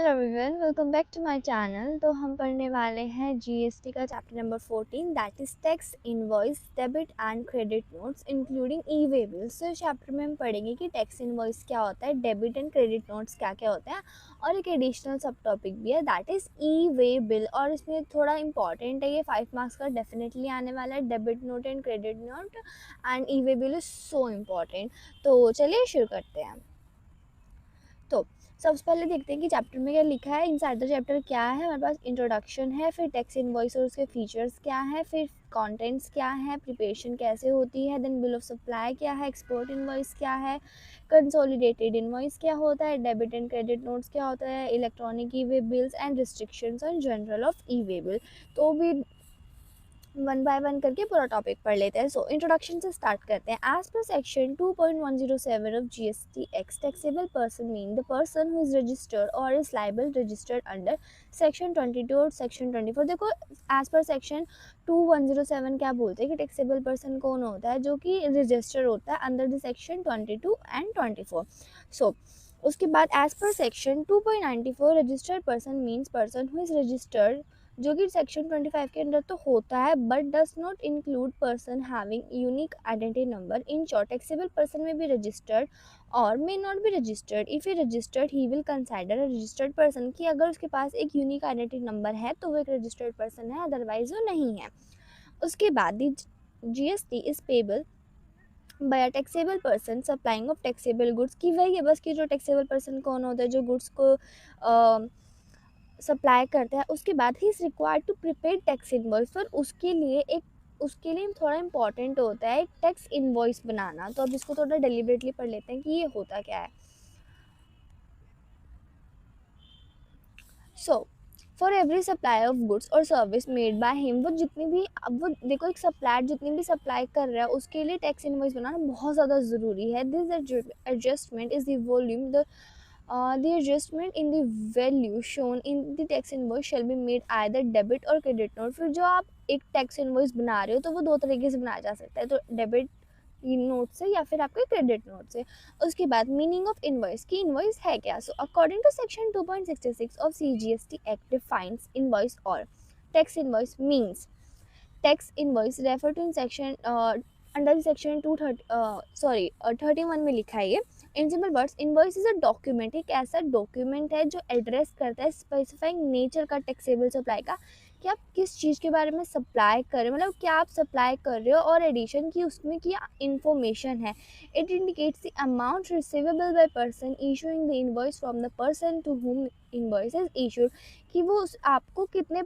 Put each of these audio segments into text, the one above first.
Hello everyone, welcome back to my channel. तो हम पढ़ने वाले हैं जीएसटी का chapter number 14 that is tax invoice debit and credit notes including e way bills. तो इस चैप्टर में हम पढ़ेंगे कि टैक्स इनवॉइस क्या होता है, डेबिट एंड क्रेडिट नोट्स क्या क्या होता है, और एक एडिशनल सब टॉपिक भी है that is E way bill. और इसमें थोड़ा इंपॉर्टेंट है, ये 5 मार्क्स का डेफिनेटली आने वाला है। Debit note and credit note and E way bill is so important. तो चलिए शुरू करते हैं। तो सबसे पहले देखते हैं कि चैप्टर में क्या लिखा है। इनसाइड द चैप्टर क्या है, हमारे पास इंट्रोडक्शन है, फिर टैक्स इनवॉइस और उसके फीचर्स क्या है, फिर कंटेंट्स क्या है, प्रिपरेशन कैसे होती है, देन बिल ऑफ सप्लाई क्या है, एक्सपोर्ट इनवॉइस क्या है, कंसोलिडेटेड इनवॉइस क्या होता है, डेबिट एंड क्रेडिट नोट्स क्या होता है, electronic E way bills and restrictions on general of E way bill. तो भी वन बाय वन करके पूरा टॉपिक पढ़ लेते हैं। सो इंट्रोडक्शन से स्टार्ट करते हैं। As per section 2.107 of GST act, taxable person mean the person who is registered or is liable registered under section 22 or section 24। देखो, एज पर सेक्शन 2107 क्या बोलते हैं कि टैक्सेबल पर्सन कौन होता है, जो कि रजिस्टर होता है under the section 22 and 24। So उसके बाद as per section 2.94 registered person means person who is registered, जो कि सेक्शन 25 के अंदर तो होता है but does not include person having unique identity number. In short, taxable person में भी रजिस्टर्ड और may not be registered. If he registered he will consider a registered person, कि अगर उसके पास एक यूनिक आइडेंटिटी नंबर है तो वो एक रजिस्टर्ड पर्सन है, अदरवाइज वो नहीं है। उसके बाद GST is payable by a taxable person supplying of taxable goods. की वही है बस कि जो टैक्सेबल पर्सन कौन होता है, जो गुड्स को सप्लाई करता है। उसके बाद he is required to prepare tax invoice, पर उसके लिए थोड़ा इंपॉर्टेंट होता है एक टैक्स इनवॉइस बनाना। तो अब इसको थोड़ा डेलिबरेटली पढ़ लेते हैं कि ये होता क्या है। So for every supply of goods और सर्विस मेड बाय हिम, वो जितनी भी, अब वो देखो एक सप्लायर जितनी भी सप्लाई कर रहा है उसके लिए टैक्स इनवॉइस बनाना बहुत ज़्यादा ज़रूरी है। This adjustment is the volume the adjustment in the value shown in the tax invoice shall be made either debit or credit note। फिर जो आप एक टैक्स इनवॉइस बना रहे हो तो वो दो तरीके से बनाया जा सकता है, तो डेबिट नोट से या फिर आपके क्रेडिट नोट से। उसके बाद मीनिंग ऑफ इनवॉइस, की इनवॉइस है क्या। So according to section 2.66 of CGST act defines invoice or tax invoice means tax invoice refer to in section under section 31 में लिखा है ये। In simple words, invoice is a document, एक ऐसा document है जो एड्रेस करता है स्पेसिफाइंग नेचर का टैक्सेबल सप्लाई का, कि आप किस चीज़ के बारे में सप्लाई कर रहे हो, मतलब क्या आप सप्लाई कर रहे हो, और एडिशन की उसमें क्या इंफॉर्मेशन है। It indicates the amount receivable by person issuing the invoice from the person to whom invoice is issued, कि वो आपको कितने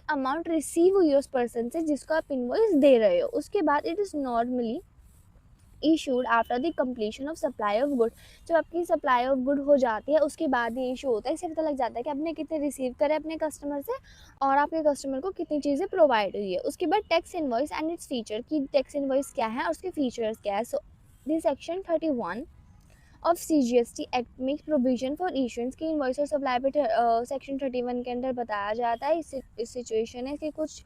अमाउंट रिसीव हुई उस पर्सन से जिसको आप इनवॉइस दे रहे हो। उसके बाद it is normally issued after the completion of supply of good, जब आपकी सप्लाई ऑफ गुड हो जाती है उसके बाद ये इशू होता है। इससे पता लग जाता है कि आपने कितने रिसीव करे अपने कस्टमर से और आपके कस्टमर को कितनी चीज़ें प्रोवाइड हुई है। उसके बाद tax invoice and its feature, की टैक्स इनवॉइस क्या है और उसके फीचर्स क्या है। So this section 31 of CGST act make provision for issuance, की इनवॉइस और सप्लाई पे सेक्शन 31 के अंदर बताया जाता है। इस सिचुएशन है कि कुछ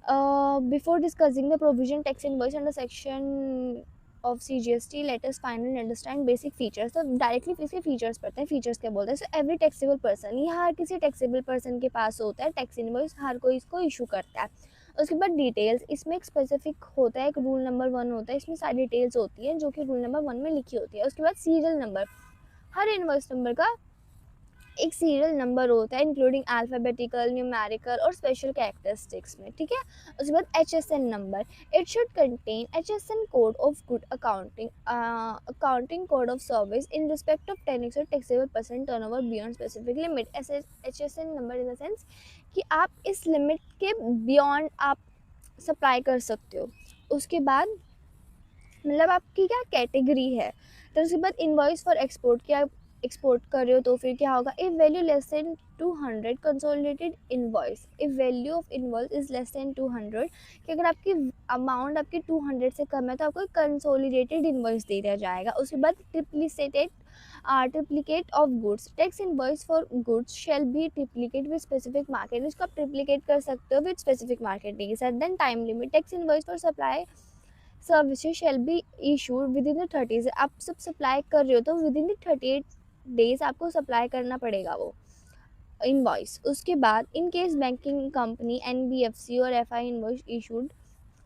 before discussing the provision tax invoice under section of CGST let us finally understand basic features. तो डायरेक्टली इसके फीचर्स पढ़ते हैं। फीचर्स क्या बोलते हैं। सो एवरी टैक्सेबल पर्सन, ये हर किसी टैक्सेबल पर्सन के पास होता है टैक्स इनवॉइस, हर कोई इसको इशू करता है। उसके बाद डिटेल्स, इसमें एक स्पेसिफिक होता है, एक रूल नंबर 1 होता है, इसमें सारी डिटेल्स होती हैं जो कि रूल नंबर 1 में लिखी होती है। उसके बाद सीरियल नंबर, हर इनवॉइस नंबर का एक सीरियल नंबर होता है इंक्लूडिंग अल्फ़ाबेटिकल, न्यूमेरिकल और स्पेशल कैरेक्टरिस्टिक्स में, ठीक है। उसके बाद HSN number, it should contain HSN code of good accounting code of service in respect of 10x और taxable person turnover beyond specific limit. HSN number in the sense कि आप इस लिमिट के बियॉन्ड आप सप्लाई कर सकते हो। उसके बाद मतलब आपकी क्या कैटेगरी है। तो उसके बाद इनवॉइस फॉर एक्सपोर्ट, क्या एक्सपोर्ट कर रहे हो तो फिर क्या होगा। If value less than 200 consolidated invoice, if value of invoice is less than 200, कि अगर आपकी अमाउंट आपकी 200 से कम है तो आपको कंसोलिडेटेड इनवॉइस दे दिया जाएगा। उसके बाद triplicate of goods, tax invoice for goods shall be triplicate with specific market, इसको आप ट्रिप्लिकेट कर सकते हो विद स्पेसिफिक मार्केटिंग के साथ। Then time limit, tax invoice for supply services shall be issued within the 30, आप सब supply कर रहे हो तो विद इन द 38 डेज आपको सप्लाई करना पड़ेगा वो इनवॉइस। उसके बाद in case banking company NBFC or FI invoice issued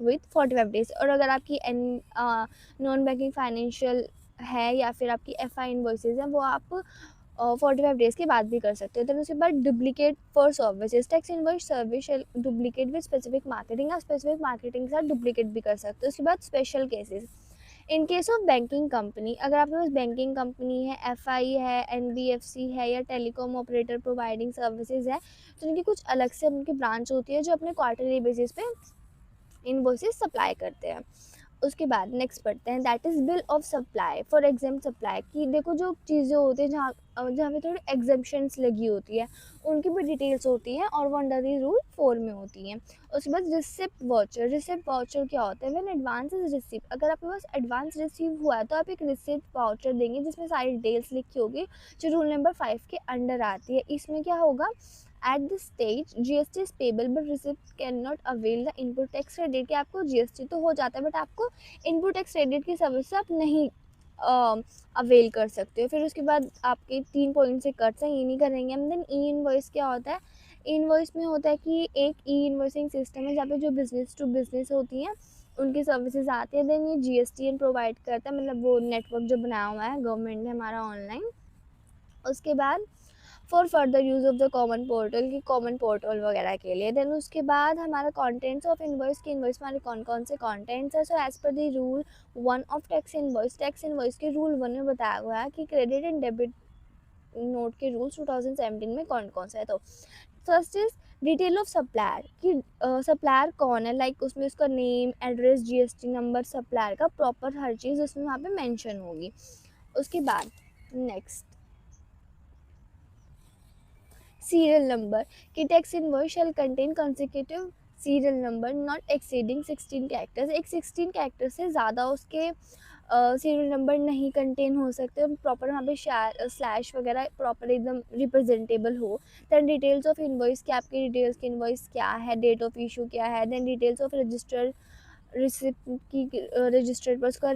with 45 days, और अगर आपकी नॉन बैंकिंग फाइनेंशियल है या फिर आपकी एफआई इनवॉइसेज हैं वो आप 45 डेज के बाद भी कर सकते हो। देन उसके बाद duplicate for services, tax invoice service duplicate with specific marketing, आप स्पेसिफिक मार्केटिंग के साथ डुप्लीकेट भी कर सकते हो। उसके बाद special cases, in case of banking company, अगर आपके पास बैंकिंग कंपनी है, एफआई है, एनबीएफसी है या टेलीकॉम ऑपरेटर प्रोवाइडिंग सर्विसेज है, तो उनकी कुछ अलग से उनकी ब्रांच होती है जो अपने क्वार्टरली बेसिस पे इनवॉइसेस सप्लाई करते हैं। उसके बाद नेक्स्ट पढ़ते हैं that is bill of supply for exempt supply, कि देखो जो चीज़ें होती हैं जहाँ पे थोड़ी एग्जाम्पशंस लगी होती है उनकी भी डिटेल्स होती हैं और वो अंडर द रूल 4 में होती हैं। उसके बाद रिसिप्ट वाउचर, रिसिप्ट वाउचर क्या होता है, व्हेन एडवांस इज रिसीव, अगर आपके पास एडवांस रिसीव हुआ है तो आप एक रिसिप्ट वाउचर देंगे जिसमें सारी डिटेल्स लिखी होगी जो रूल नंबर 5 के अंडर आती है। इसमें क्या होगा, at this stage GST is payable but receipt can not avail the input tax credit, कि आपको जीएसटी तो हो जाता है बट आपको इनपुट टैक्स क्रेडिट की सर्विस से आप नहीं अवेल कर सकते हो। फिर उसके बाद आपके 3 पॉइंट से कट्स हैं, ये नहीं करेंगे हम। देन ई इनवॉइस क्या होता है, इनवॉइस में होता है कि एक ई इनवॉइसिंग सिस्टम है जहाँ पे जो बिजनेस टू बिजनेस होती हैं उनकी सर्विसेज आती है। देन ये जीएसटीएन प्रोवाइड करता है, मतलब वो नेटवर्क जो बनाया हुआ है गवर्नमेंट ने हमारा ऑनलाइन। उसके बाद for further use of the common portal, की कॉमन पोर्टल वगैरह के लिए। देन उसके बाद हमारा कंटेंट्स ऑफ इनवॉइस, की इनवॉइस हमारे कौन कौन से कंटेंट्स है। So as per the rule 1 of tax invoice के रूल 1 में बताया हुआ है कि क्रेडिट एंड डेबिट नोट के रूल्स 2017 में कौन कौन से है। तो first is detail of supplier, कि सप्लायर कौन है, लाइक उसमें उसका name, address, GST number, supplier का प्रॉपर हर चीज़ उसमें वहाँ पे मेंशन होगी। उसके बाद नेक्स्ट सीरियल नंबर, कि tax invoice shall contain consecutive serial number not exceeding 16 characters, एक 16 कैरेक्टर से ज़्यादा उसके सीरियल नंबर नहीं कंटेन हो सकते, प्रॉपर वहाँ पे स्लैश वगैरह प्रॉपर एकदम रिप्रेजेंटेबल हो। दैन डिटेल्स ऑफ इनवॉइस, कि आपकी डिटेल्स की इनवॉइस क्या है, डेट ऑफ इशू क्या है। Then details of registered receipt की रजिस्टर्ड पर उसका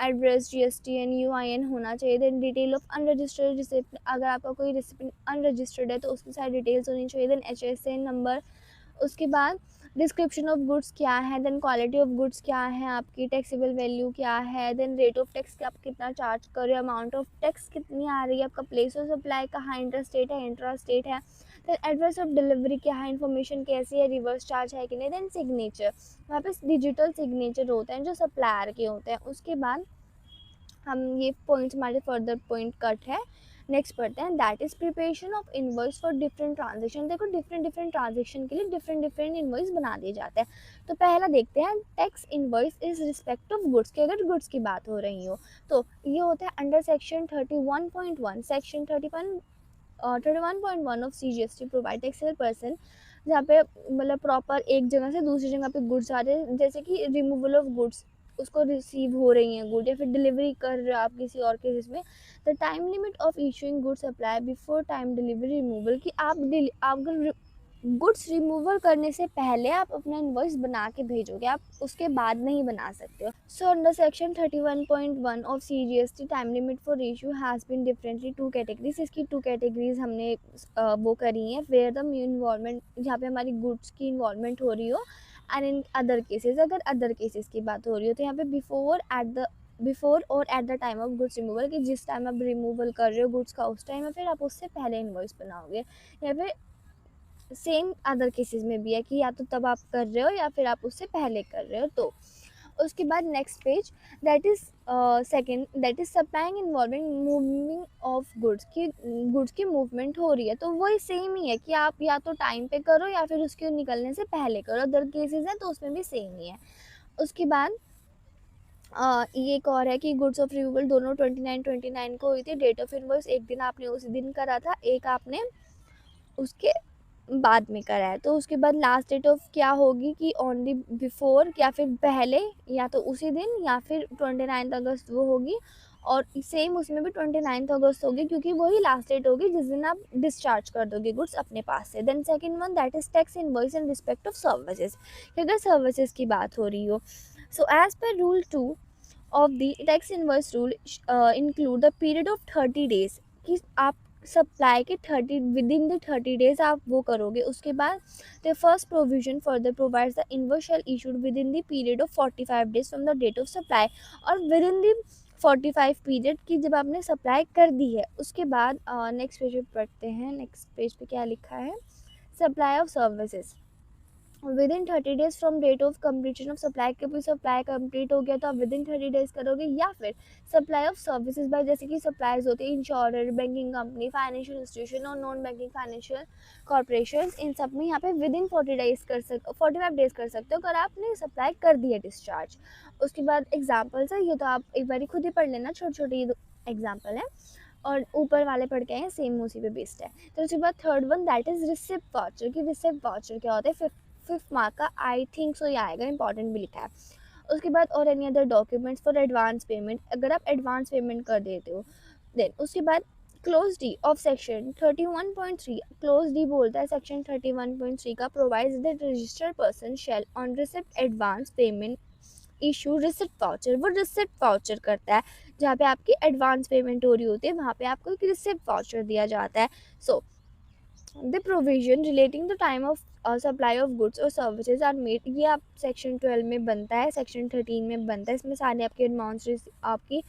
एड्रेस, जीएसटीएन, यूआईएन होना चाहिए। Then detail of unregistered receipt, अगर आपका कोई रिसिप्ट अनरजिस्टर्ड है तो उसकी सारी डिटेल्स होनी चाहिए। Then HSN number. उसके बाद डिस्क्रिप्शन ऑफ गुड्स क्या है, देन क्वालिटी ऑफ गुड्स क्या है, आपकी टैक्सेबल वैल्यू क्या है, देन रेट ऑफ टैक्स कि आप कितना चार्ज कर रहे हो, अमाउंट ऑफ टैक्स कितनी आ रही है, आपका प्लेस ऑफ सप्लाई कहाँ, इंटर स्टेट है, इंट्रा स्टेट है। देन एड्रेस ऑफ डिलीवरी क्या है, इन्फॉर्मेशन कैसी है, रिवर्स चार्ज है कि नहीं। देन सिग्नेचर, वहाँ पे डिजिटल सिग्नेचर होते हैं जो सप्लायर के होते हैं। उसके बाद हम ये पॉइंट्स हमारे फर्दर पॉइंट कट है। नेक्स्ट पढ़ते हैं that is preparation of invoice for different transaction. देखो डिफरेंट डिफरेंट ट्रांजेक्शन के लिए डिफरेंट डिफरेंट इनवॉइस बना दिए जाते हैं। तो पहला देखते हैं tax invoice is respect of goods, के अगर गुड्स की बात हो रही हो तो ये होता है under section 31.1, section 31.1 of CGST provide taxable person, जहाँ पे मतलब प्रॉपर एक जगह से दूसरी जगह पे गुड्स आ रहे हैं, जैसे कि रिमूवल ऑफ गुड्स, उसको रिसीव हो रही हैं गुड या फिर डिलीवरी कर रहे हो आप किसी और केसेस में। The time limit of issuing goods apply before time delivery removal, कि आप अगर गुड्स रिमूवल करने से पहले आप अपना इनवॉइस बना के भेजोगे, आप उसके बाद नहीं बना सकते हो। So under section 31.1 of CGST time limit for issue has been differently 2 categories, इसकी 2 कैटेगरीज हमने वो करी हैं, वेयर द इन्वॉल्वमेंट, जहाँ पे हमारी गुड्स की इन्वॉल्वमेंट हो रही हो, एंड इन अदर केसेस, अगर अदर केसेस की बात हो रही हो तो यहाँ पे before or at the time of goods removal, कि जिस टाइम आप रिमूवल कर रहे हो गुड्स का उस टाइम या फिर आप उससे पहले इनवॉइस बनाओगे। या फिर सेम अदर केसेस में भी है कि या तो तब आप कर रहे हो या फिर आप उससे पहले कर रहे हो। तो उसके बाद next page that is second, that is supplying involving moving of goods, की गुड्स की मूवमेंट हो रही है तो वही सेम ही है कि आप या तो टाइम पे करो या फिर उसके निकलने से पहले करो, अदर केसेस हैं तो उसमें भी सेम ही है। उसके बाद ये एक और है कि गुड्स ऑफ रिमूवल दोनों 29 को हुई थी, डेट ऑफ इनवॉइस एक दिन आपने उसी दिन करा था, एक आपने उसके बाद में करा है। तो उसके बाद लास्ट डेट ऑफ क्या होगी कि ओनली बिफोर या फिर पहले, या तो उसी दिन या फिर 29 अगस्त वो होगी, और सेम उसमें भी 29 अगस्त होगी क्योंकि वही लास्ट डेट होगी जिस दिन आप डिस्चार्ज कर दोगे गुड्स अपने पास से। Then second one that is tax invoice in respect of services, अगर सर्विसेज की बात हो रही हो। So as per rule 2 of the tax invoice rule include the period of 30 days, कि आप सप्लाई के 30 विदिन द 30 डेज आप वो करोगे। उसके बाद the first provision further provides the invoice shall issued within the period of 45 days from the date of supply. और within the 45 period की जब आपने सप्लाई कर दी है उसके बाद नेक्स्ट पेज पे पढ़ते हैं। नेक्स्ट पेज पे क्या लिखा है, supply of services within 30 days from date of completion of supply. कभी सप्लाई कंप्लीट हो गया तो आप विद इन 30 डेज करोगे। या फिर सप्लाई ऑफ सर्विसेज बाय, जैसे कि सप्लाईज होती है insurer, banking company, financial institution और नॉन बैंकिंग फाइनेंशियल कॉर्पोरेशन, इन सब में यहाँ पे विद इन 40 डेज कर सकते, 45 डेज कर सकते हो अगर आपने सप्लाई कर दी है डिस्चार्ज। उसके बाद एग्जाम्पल्स है, ये तो आप एक बार खुद ही पढ़ लेना, छोटी छोटी एग्जाम्पल है और ऊपर वाले पढ़ के हैं सेम उसी पे बेस्ड है। तो उसके बाद third one that is receipt voucher. कि रिसिप्ट वाउचर क्या होता है, फिफ्थ मार्क का आई थिंक सो ये आएगा, इंपॉर्टेंट भी लिखा है। उसके बाद और any other documents for advance payment, अगर आप एडवांस पेमेंट कर देते हो। देन उसके बाद close D of section 31.3, close D बोलता है सेक्शन 31.3 का, provides that registered person shall on receipt advance payment issue receipt voucher. वो रिसिप्ट वाउचर करता है, जहाँ पे आपकी एडवांस पेमेंट हो रही होती है वहाँ पे आपको एक रिसिप्ट वाउचर दिया जाता है। So the provision relating the time of supply of goods और सर्विसेज आर मेड, ये आप सेक्शन 12 में बनता है, सेक्शन 13 में बनता है। इसमें सारे आपके अमाउंट्स आपकी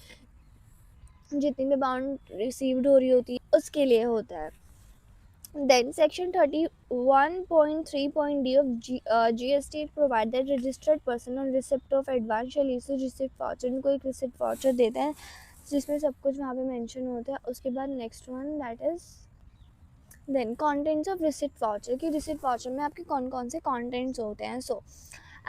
जितनी भी अमाउंट रिसीव्ड हो रही होती है उसके लिए होता है। Then section 31.3.d of GST provide that registered person on receipt of advance shall issue receipt voucher। इनको एक receipt voucher देता है जिसमें सब कुछ वहाँ पे मेंशन होता है। उसके बाद next one that is then contents of receipt voucher. की रिसिप्ट वाउचर में आपके कौन कौन से कॉन्टेंट्स होते हैं। So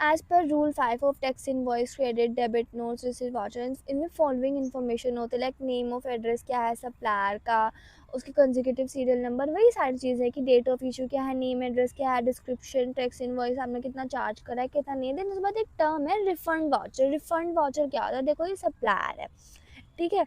as per rule 5 of tax invoice, credit, debit notes, receipt voucher, इनमें फॉलोइंग इन्फॉर्मेशन होते हैं लाइक नेम ऑफ एड्रेस क्या है सप्लायर का, उसकी कंसेक्यूटिव सीरियल नंबर, वही सारी चीज़ है कि डेट ऑफ इशू क्या है, नेम एड्रेस क्या है, डिस्क्रिप्शन, टैक्स इनवॉइस आपने कितना चार्ज करा है कितना नहीं। देन उसके बाद एक टर्म है रिफंड वाउचर। रिफंड वाउचर क्या होता है, देखो ये सप्लायर है, ठीक है,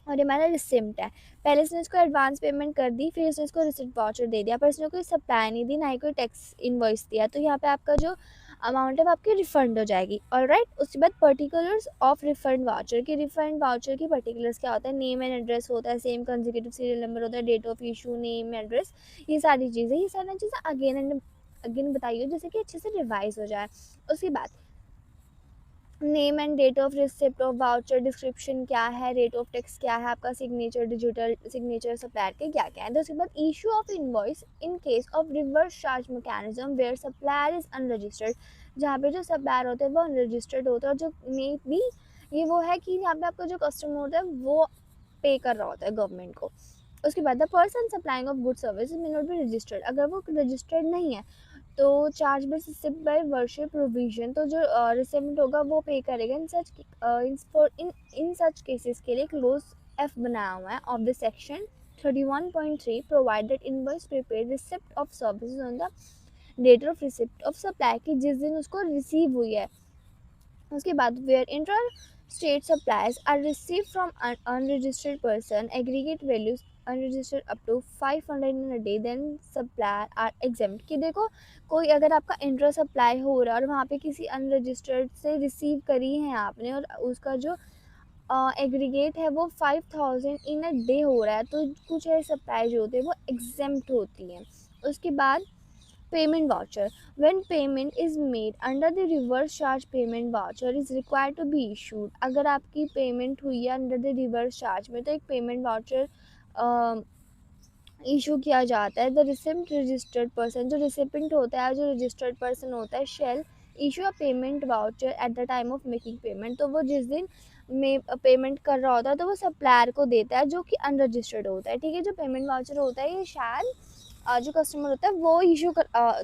और ये हमारा रिसिप्ट है। पहले इसने इसको एडवांस पेमेंट कर दी, फिर इसने इसको रिसिप्ट वाउचर दे दिया, पर इसने कोई सप्लाई नहीं दी, ना ही कोई टैक्स इनवॉइस दिया, तो यहाँ पे आपका जो अमाउंट है वो आपकी रिफंड हो जाएगी। ऑलराइट, उसके बाद पर्टिकुलर्स ऑफ रिफंड वाउचर। की रिफंड वाउचर की पर्टिकुलर्स क्या होता है, नेम एंड एड्रेस होता है, सेम कंसेक्यूटिव सीरियल नंबर होता है, date of issue, name address, ये सारी चीज़ें, ये सारी चीज़ें अगेन एंड अगेन बताइए जैसे कि अच्छे से रिवाइज हो जाए। उसके बाद name and date of receipt of voucher, description क्या है, रेट ऑफ टैक्स क्या है, आपका सिग्नेचर, डिजिटल सिग्नेचर सप्लायर के क्या क्या है। तो उसके बाद issue of invoice in case of reverse charge mechanism where supplier is unregistered. जहाँ पे जो सप्लायर होते हैं वो अनरजिस्टर्ड होता है, और जो मे बी ये वो है कि यहाँ पे आपका जो कस्टमर होता है वो पे कर रहा होता है गवर्नमेंट को। उसके बाद the person supplying of good service may not be registered, अगर वो रजिस्टर्ड नहीं है तो charge by receipt by worship provision, तो जो रिसिप्ट होगा वो पे करेगा। इन सच केसेस के लिए क्लोज एफ बनाया हुआ है of the section 31.3 provided invoice prepaid receipt of services on the date of receipt of supply की जिस दिन उसको रिसीव हुई है। उसके बाद where inter state supplies are receive from unregistered person aggregate values unregistered up to 500 in a day then supplier are exempt. कि देखो कोई अगर आपका इंटर सप्लाई हो रहा है और वहाँ पे किसी अनरजिस्टर्ड से रिसीव करी है आपने और उसका जो एग्रीगेट है वो 5000 इन अ डे हो रहा है, तो कुछ ऐसे सप्लाई जो होते हैं वो एग्जेम्प्ट होती हैं। उसके बाद payment voucher, when payment is made under the reverse charge payment voucher is required to be issued। अगर आपकी पेमेंट हुई है अंडर द रिवर्स चार्ज में तो एक पेमेंट वाउचर इशू किया जाता है। द रिसिप्ट रजिस्टर्ड पर्सन, जो रिसिपेंट होता है जो रजिस्टर्ड पर्सन होता है, shall issue a payment voucher at the time of making payment. तो वो जिस दिन में पेमेंट कर रहा होता है तो वो सप्लायर को देता है जो कि अनरजिस्टर्ड होता है, ठीक है। जो पेमेंट वाउचर होता है ये शायद जो कस्टमर होता है वो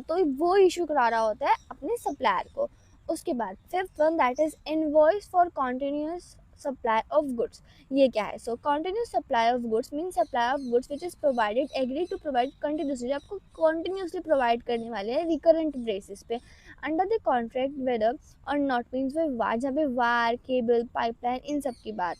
तो वो इशू करा रहा होता है अपने सप्लायर को। उसके बाद fifth one that is invoice for continuous supply of goods. ये क्या है, so continuous supply of goods mean supply of goods which is provided agree to provide continuously, आपको कॉन्टिन्यूसली प्रोवाइड करने वाले हैं रिकरेंट बेसिस पे under the contract whether or not means वे वायर, जहाँ पे वायर केबल पाइपलाइन इन सब की बात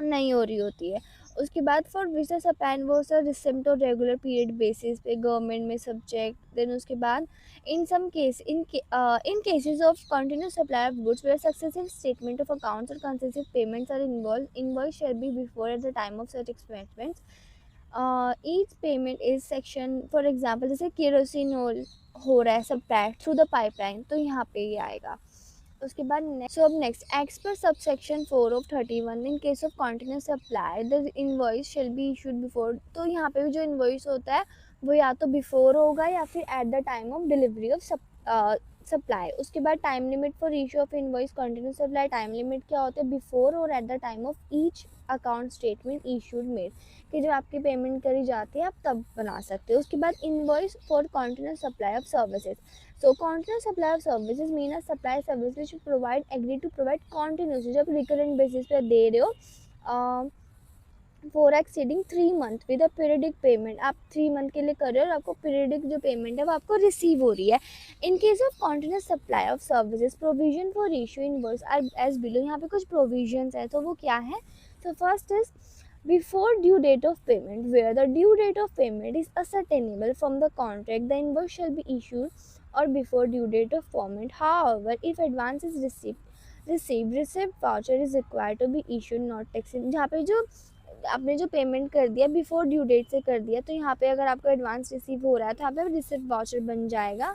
नहीं हो रही होती है। उसके बाद for which the supply invoice are received on regular period basis पे गवर्नमेंट में सब्जेक्ट। देन उसके बाद in some case in cases of continuous supply of goods where successive statement of accounts or कंसेसिव payments are involve invoice shall be before at the time of such expenses. Each payment is section for example जैसे केरोसिनोल हो रहा है supply through the pipeline, तो यहाँ पे ये आएगा। उसके बाद नेक्स्ट, सो अब नेक्स्ट एक्स पर sub section 4 of 31 in case of continuous supply the invoice shall be issued before. तो यहाँ पे भी जो इनवॉइस होता है वो या तो बिफोर होगा या फिर eight the time of delivery of supply. उसके बाद time limit for issue of invoice continuous supply, time limit क्या होता है before or at the time of each account statement issued made, कि जब आपकी पेमेंट करी जाती है आप तब बना सकते हो। उसके बाद invoice for continuous supply of services. So continuous supply of services mean a supply service which you provide agree to provide continuously, जब recurrent basis पे दे रहे हो for exceeding 3 month with a periodic payment, आप 3 month के लिए कर रहे हो और आपको periodic जो पेमेंट है वो आपको रिसीव हो रही है। In case of continuous supply of services provision for issue invoice are as below। यहाँ पे कुछ provisions है तो वो क्या है। So first is before due date of payment, where the due date of payment is ascertainable from the contract the invoice shall be issued or before due date of payment. However, if advance is receipt voucher is required to be issued not tax। जहाँ पे जो आपने जो payment कर दिया before due date से कर दिया, तो यहाँ पे अगर आपको एडवांस रिसीव हो रहा है तो यहाँ पे रिसिप्ट वाउचर बन जाएगा।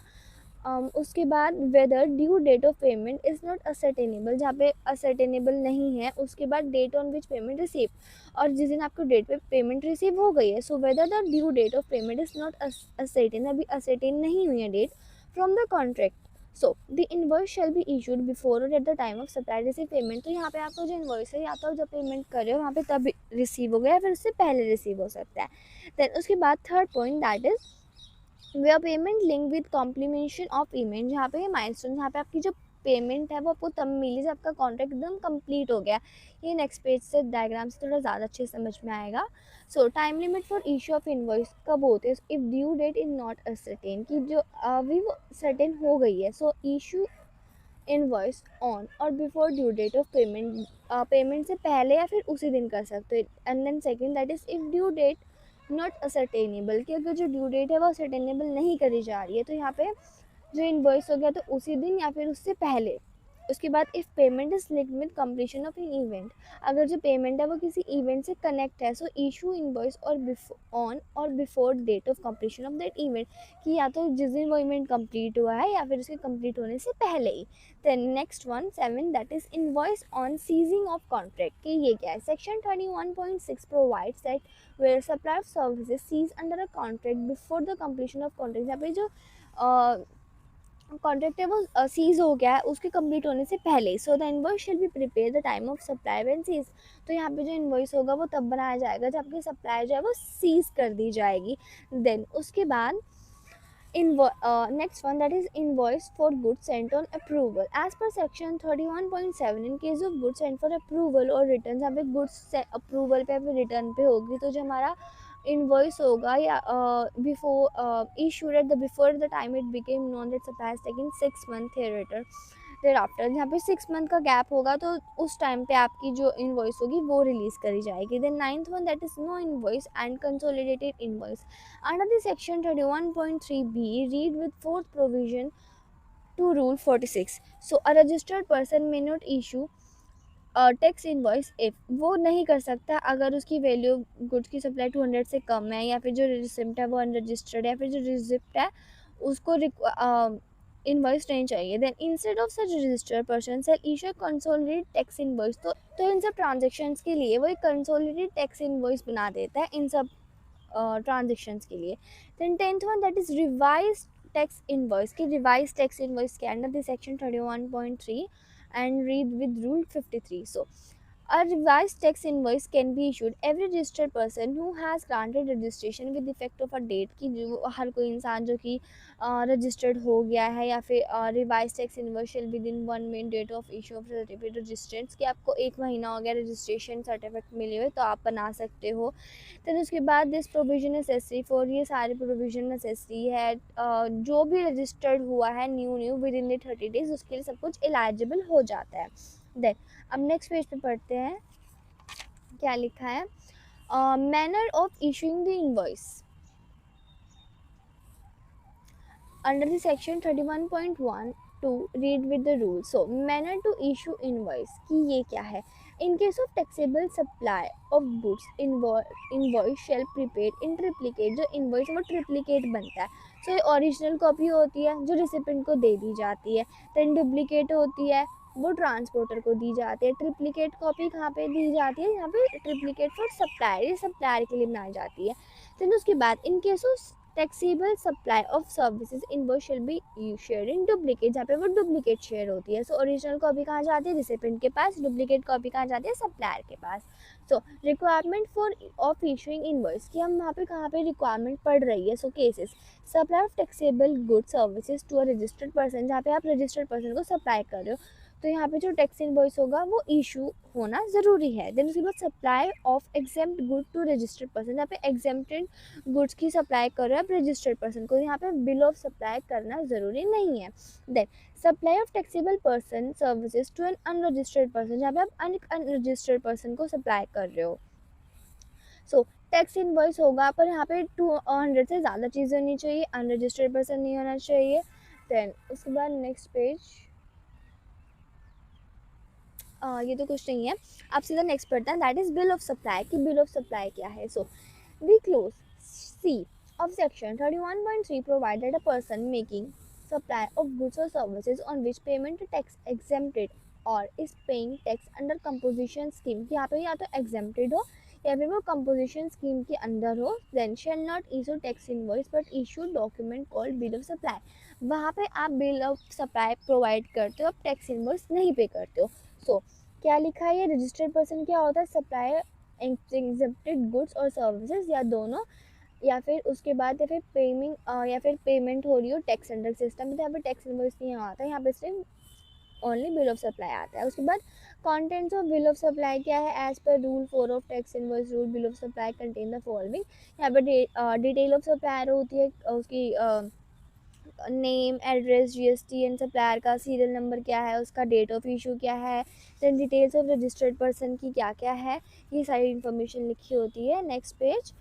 उसके बाद whether due date of payment is not ascertainable, जहाँ पे असर्टेनेबल नहीं है। उसके बाद date on which payment receive, और जिस दिन आपको डेट पे पेमेंट रिसीव हो गई है। So whether the due date of payment is not ascertain, अभी असर्टेन नहीं हुई है date from the contract. So the invoice shall be issued before or at the time of supply receive payment. तो यहाँ पे आपको जो इनवॉइस है या तो जब पेमेंट कर रहे हो वहाँ पे तब रिसीव हो गया या फिर उससे पहले रिसीव हो सकता है। देन उसके बाद third point that is way are payment link with complementation of payment. जहाँ पे माइलस्टोन, जहाँ पे आपकी जो पेमेंट है वो आपको तब मिली जब आपका कॉन्ट्रैक्ट एकदम कंप्लीट हो गया। ये नेक्स्ट पेज से डायग्राम से थोड़ा ज़्यादा अच्छे समझ में आएगा। So time limit for issue of invoice कब होते हैं, if due date is not ascertain, कि जो अभी वो सर्टेन हो गई है। सो इशू इनवॉइस ऑन और before due date of payment, payment से पहले या फिर उसी दिन कर सकते हो। And then second that is if due date not ascertainable, कि अगर जो ड्यू डेट है वो असर्टेनेबल नहीं करी जा रही है तो यहाँ पे जो इनवॉइस हो गया तो उसी दिन या फिर उससे पहले। उसके बाद if payment is linked with completion of an event, अगर जो पेमेंट है वो किसी इवेंट से कनेक्ट है। सो इशू इनवॉइस और ऑन और before date of completion of that event, कि या तो जिस दिन वो इवेंट कंप्लीट हुआ है या फिर उसके कंप्लीट होने से पहले ही। Then next one 7 that is invoice on ceasing of contract, कि ये क्या है। Section 21.6 provides that where supply of services cease under a contract before the completion of contract, यहाँ पे जो कॉन्ट्रैक्ट है वो सीज हो गया है उसके कंप्लीट होने से पहले। So the invoice shall be prepare the time of supply when cease, तो यहाँ पे जो इनवॉइस होगा वो तब बनाया जाएगा जब आपकी सप्लाई जो है वो सीज कर दी जाएगी। देन उसके बाद next one that is invoice for goods sent on approval as per section 31.7 in case of goods sent for approval or return, जहाँ पे goods approval पे फिर return पे होगी तो जो हमारा invoice होगा या before issued at the before the time it became known that supply has taken 6 month thereafter after, जहाँ पे 6 मंथ का गैप होगा तो उस टाइम पे आपकी जो इनवॉइस होगी वो रिलीज करी जाएगी। Then 9th one that is no invoice and consolidated invoice under the section 31.3b read with fourth provision to rule 46। So a registered person may not issue tax invoice if, वो नहीं कर सकता अगर उसकी value goods की supply 200 से कम है या फिर जो रिसिप्ट है वो अनरजिस्टर्ड है या फिर जो रिसिप्ट है उसको इनवॉइस नहीं चाहिए। Then instead of such registered person shall issue consolidated tax invoice, तो इन सब ट्रांजेक्शन्स के लिए वो एक कंसोलिडेटेड टैक्स इनवॉइस बना देता है इन सब ट्रांजेक्शन्स के लिए। Then 10th one that is revise tax invoice, की रिवाइज टैक्स इनवॉइस के under the section 31.3 and read with rule 53। So a revised tax invoice can be issued every registered person who has granted registration with effect of a date, कि जो हर कोई इंसान जो कि registered हो गया है या फिर revise tax invoice shall within 1 मेन date of issue of certificate registrants, कि आपको 1 महीना हो गया रजिस्ट्रेशन सर्टिफिकेट मिले हुए तो आप बना सकते हो। फिर उसके बाद दिस प्रोविजन नेसेसरी फॉर, ये सारे प्रोविजन नेसेसरी है जो भी रजिस्टर्ड हुआ है new with in the 30 days उसके लिए सब कुछ एलिजिबल हो जाता है। देन अब नेक्स्ट पेज पे पढ़ते हैं क्या लिखा है। Manner of issuing the invoice under the section 31.1 to read with the rules. So manner to issue invoice कि ये क्या है. In case of taxable supply of goods, invoice shall prepaid in triplicate. जो invoice वो triplicate बनता है. So ये original copy होती है जो recipient को दे दी जाती है. then duplicate होती है वो ट्रांसपोर्टर को दी जाती है. ट्रिप्लिकेट कॉपी कहाँ पे दी जाती है, यहाँ पे ट्रिप्लिकेट फॉर सप्लायर, ये सप्लायर के लिए बनाई जाती है. फिर उसके बाद in case of taxable supply of services invoice shall B share in duplicate, जहाँ पे वो डुप्लीकेट शेयर होती है. सो ओरिजिनल कॉपी कहाँ जाती है, रिसिपेंट के पास. डुप्लीकेट कॉपी कहाँ जाती है, सप्लायर के पास. So requirement for of issuing invoice कि हम वहाँ पे कहाँ पे रिक्वायरमेंट पड़ रही है. So cases supply of taxable good services to a registered person, जहाँ पे आप रजिस्टर्ड पर्सन को सप्लाई कर रहे हो तो यहाँ पे जो टैक्स इनवॉइस होगा वो इशू होना ज़रूरी है. देन उसके बाद supply of exempt good to registered person, जहाँ पे एग्जेम्प्टेड गुड्स की सप्लाई कर रहे हो आप रजिस्टर्ड पर्सन को, यहाँ पे बिल ऑफ सप्लाई करना ज़रूरी नहीं है. Then supply of taxable person services to an unregistered person, जहाँ पे आप अनरजिस्टर्ड पर्सन को सप्लाई कर रहे हो. सो टैक्स इनवॉइस होगा पर यहाँ पे 200 से ज़्यादा चीज़ें होनी चाहिए, अनरजिस्टर्ड पर्सन नहीं होना चाहिए. देन उसके बाद नेक्स्ट पेज, ये तो कुछ नहीं है, आप सीधा नेक्स्ट पढ़ते हैं. That is bill of supply कि बिल ऑफ सप्लाई क्या है. So the clause C of section 31.3 provided a person making supply of goods or services on which payment tax exempted or is paying tax under composition scheme, कि यहाँ पे या तो exempted हो या फिर वो composition scheme के अंदर हो, then shall not issue tax invoice but issue document called bill of supply. वहाँ पे आप bill of supply provide करते हो, आप tax invoice नहीं पे करते हो. सो क्या लिखा है, रजिस्टर्ड पर्सन क्या होता है, सप्लायर एक्सेप्टेड गुड्स और सर्विसेज या दोनों, या फिर उसके बाद या फिर पेमेंट हो रही हो टैक्स अंडर सिस्टम. तो यहाँ पे टैक्स इनवॉइस नहीं आता है, यहाँ पे सिर्फ ओनली बिल ऑफ सप्लाई आता है. उसके बाद contents of bill of supply क्या है, as per rule 4 of tax invoice rule bill of supply contain the following. यहाँ पे डिटेल ऑफ सप्लायर होती है, उसकी name, address, GST and supplier का सीरियल नंबर क्या है, उसका डेट ऑफ इशू क्या है, then details of registered person की क्या क्या है, ये सारी इन्फॉर्मेशन लिखी होती है. Next page.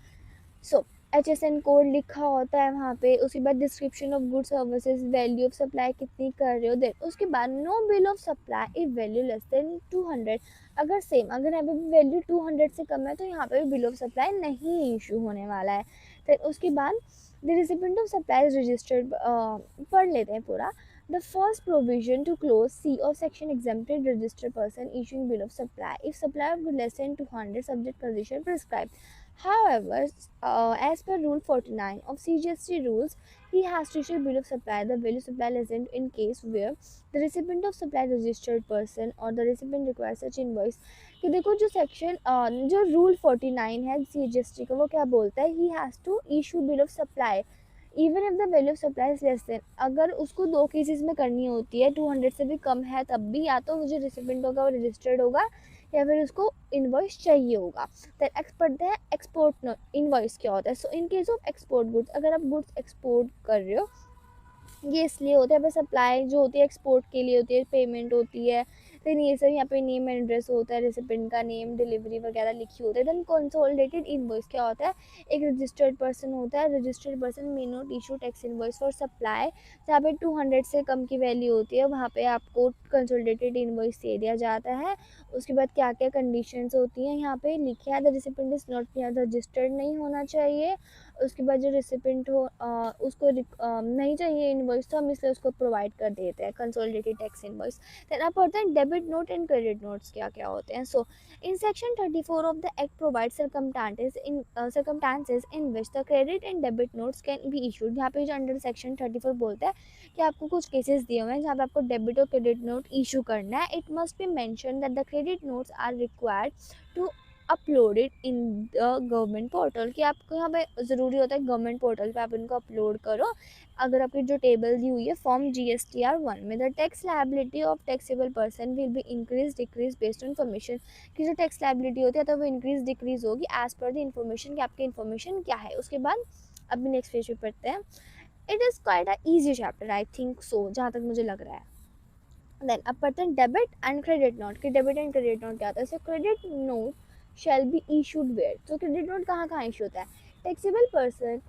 So HSN code लिखा होता है वहाँ पे. उसके बाद description of good services, value of supply कितनी कर रहे हो. देन उसके बाद no bill of supply if value less than 200. अगर यहाँ पे वैल्यू 200 से कम है तो यहाँ पे भी बिल ऑफ सप्लाई नहीं इशू होने वाला है. फिर उसके बाद the recipient of supply is registered, पढ़ लेते हैं पूरा. The first provision to clause C of section exempted registered person issuing bill of supply if supply of less than 200 subject condition prescribed. However, as per Rule 49 of CGST rules, he has to issue bill of supply the value supply less than in case where the recipient of supply registered person or the recipient requires such invoice. कि देखो जो section जो rule 49 है CGST का वो क्या बोलता है, he has to issue bill of supply even if the value of supply is less than. अगर उसको दो केसेस में करनी होती है, 200 से भी कम है तब भी, या तो वो जो रिसिपेंट होगा वो रजिस्टर्ड होगा या फिर उसको इनवॉइस चाहिए होगा. देन पढ़ते हैं एक्सपोर्ट इनवॉइस क्या होता है. So in case of export goods, अगर आप गुड्स एक्सपोर्ट कर रहे हो, ये इसलिए होता है, सप्लाई जो होती है एक्सपोर्ट के लिए होती है, पेमेंट होती है. देन ये सब यहाँ पे नेम एड्रेस होता है, रेसिपेंट का नेम, डिलीवरी वगैरह लिखी होती है. देन कंसोलिडेटेड इनवॉइस क्या होता है, एक रजिस्टर्ड पर्सन होता है, registered person may not issue tax invoice for supply. जहाँ पे 200 से कम की वैल्यू होती है वहाँ पे आपको कंसोलिडेटेड इनवॉइस दे दिया जाता है. उसके बाद क्या क्या कंडीशंस होती हैं यहाँ पे लिखे हैं, the recipient is not registered नहीं होना चाहिए. उसके बाद जो रिसिपेंट हो उसको नहीं चाहिए इनवॉइस तो हम इसलिए उसको प्रोवाइड कर देते हैं कंसोलिडेटेड टैक्स इनवॉइस. देन आप पढ़ते हैं debit note and credit notes क्या क्या होते हैं. So in section 34 of the act provide circumstances in which the credit and debit notes can be issued. यहाँ पे जो अंडर सेक्शन 34 बोलता है कि आपको कुछ केसेस दिए हुए हैं जहाँ पे आपको डेबिट और क्रेडिट नोट इशू करना है. It must be mention that the credit notes are required to uploaded in the government portal, कि आपको यहाँ पे ज़रूरी होता है गवर्नमेंट पोर्टल पे आप इनको अपलोड करो. अगर आपकी जो टेबल दी हुई है फॉर्म GSTR 1 में, the tax liability of taxable person will be increase decrease based on information, कि जो टैक्स लायबिलिटी होती है तो वो इंक्रीज डिक्रीज होगी एज पर द इन्फॉर्मेशन कि आपकी इन्फॉर्मेशन क्या है. उसके बाद अभी नेक्स्ट पेज पे पढ़ते हैं. It is quite a easy chapter I think so, जहाँ तक मुझे लग रहा है. देन अब पढ़ते हैं डेबिट एंड क्रेडिट नोट, कि डेबिट एंड क्रेडिट नोट क्या होता है. Credit note shall be issued where. तो क्रेडिट नोट कहाँ कहाँ इशू होता है? Taxable person